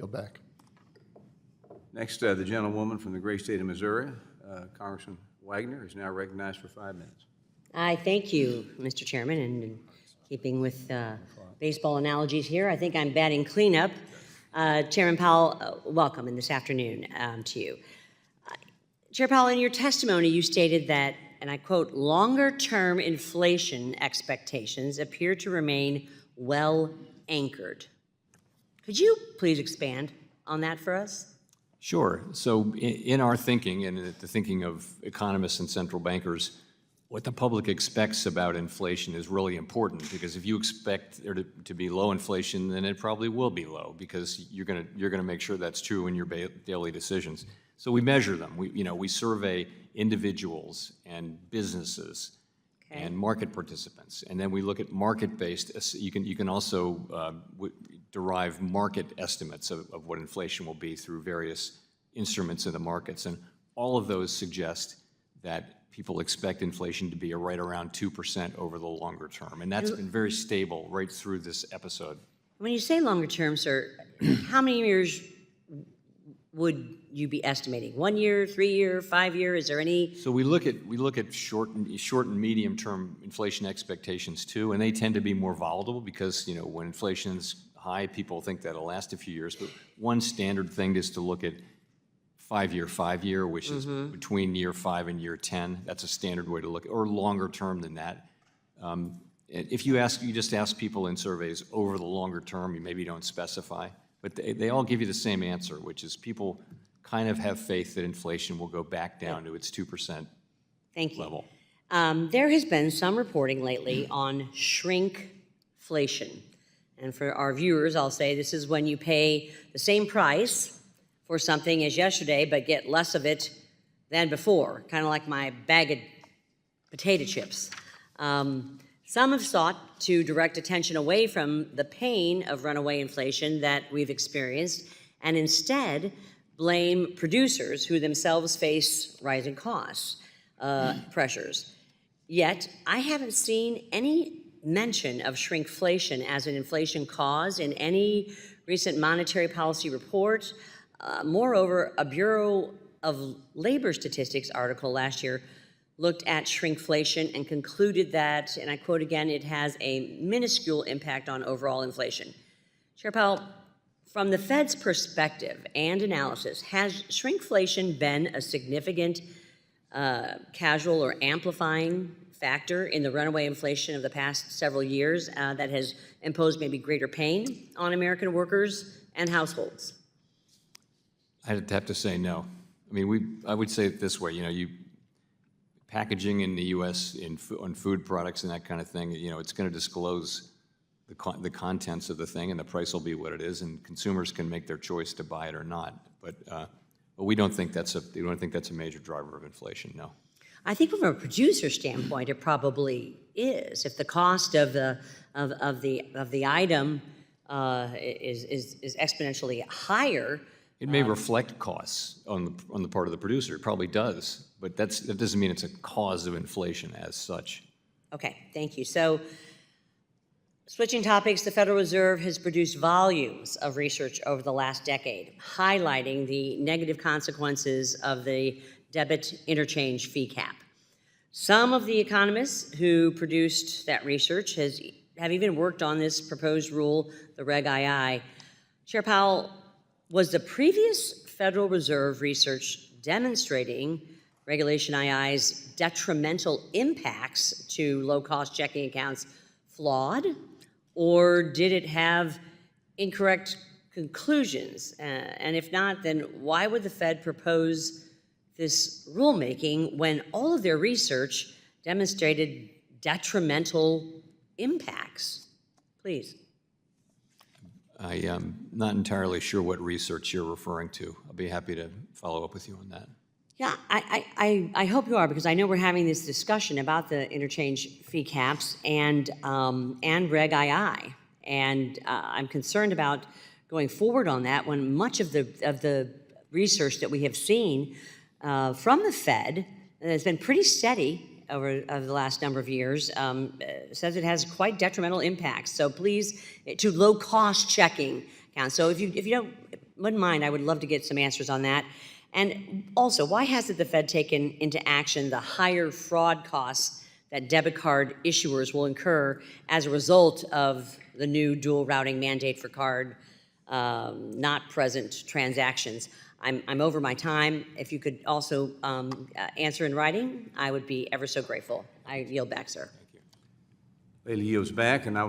Yield back. Next, the gentlewoman from the great state of Missouri, Congressman Wagner, is now recognized for 5 minutes. I thank you, Mr. Chairman, and in keeping with baseball analogies here, I think I'm batting cleanup. Chairman Powell, welcome in this afternoon to you. Chair Powell, in your testimony, you stated that, and I quote, longer-term inflation expectations appear to remain well anchored. Could you please expand on that for us? Sure. So in our thinking, and the thinking of economists and central bankers, what the public expects about inflation is really important, because if you expect there to be low inflation, then it probably will be low, because you're gonna make sure that's true in your daily decisions. So we measure them. We survey individuals and businesses and market participants, and then we look at market-based. You can also derive market estimates of what inflation will be through various instruments in the markets, and all of those suggest that people expect inflation to be right around 2% over the longer term, and that's been very stable right through this episode. When you say longer term, sir, how many years would you be estimating? 1 year, 3 year, 5 year? Is there any? So we look at short and medium term inflation expectations too, and they tend to be more volatile because when inflation's high, people think that'll last a few years. But one standard thing is to look at 5 year, which is between year 5 and year 10. That's a standard way to look at, or longer term than that. If you just ask people in surveys over the longer term, you maybe don't specify, but they all give you the same answer, which is people kind of have faith that inflation will go back down to its 2% level. There has been some reporting lately on shrinkflation. And for our viewers, I'll say this is when you pay the same price for something as yesterday, but get less of it than before, kind of like my bag of potato chips. Some have sought to direct attention away from the pain of runaway inflation that we've experienced, and instead blame producers who themselves face rising costs, pressures. Yet, I haven't seen any mention of shrinkflation as an inflation cause in any recent monetary policy report. Moreover, a Bureau of Labor Statistics article last year looked at shrinkflation and concluded that, and I quote again, it has a minuscule impact on overall inflation. Chair Powell, from the Fed's perspective and analysis, has shrinkflation been a significant casual or amplifying factor in the runaway inflation of the past several years that has imposed maybe greater pain on American workers and households? I'd have to say no. I mean, I would say it this way, packaging in the U.S. on food products and that kind of thing, it's going to disclose the contents of the thing, and the price will be what it is, and consumers can make their choice to buy it or not. But we don't think that's a major driver of inflation. No. I think from a producer standpoint, it probably is. If the cost of the item is exponentially higher. It may reflect costs on the part of the producer. It probably does, but that doesn't mean it's a cause of inflation as such. Okay, thank you. So, switching topics, the Federal Reserve has produced volumes of research over the last decade, highlighting the negative consequences of the debit interchange fee cap. Some of the economists who produced that research have even worked on this proposed rule, the Reg II. Chair Powell, was the previous Federal Reserve research demonstrating Regulation II's detrimental impacts to low-cost checking accounts flawed, or did it have incorrect conclusions? And if not, then why would the Fed propose this rulemaking when all of their research demonstrated detrimental impacts? Please. I am not entirely sure what research you're referring to. I'll be happy to follow up with you on that. Yeah, I hope you are, because I know we're having this discussion about the interchange fee caps and Reg II, and I'm concerned about going forward on that when much of the research that we have seen from the Fed has been pretty steady over the last number of years, says it has quite detrimental impacts. So please, to low-cost checking accounts. So if you don't wouldn't mind, I would love to get some answers on that. And also, why hasn't the Fed taken into action the higher fraud costs that debit card issuers will incur as a result of the new dual routing mandate for card not present transactions? I'm over my time. If you could also answer in writing, I would be ever so grateful. I yield back, sir. Lady yields back, and I would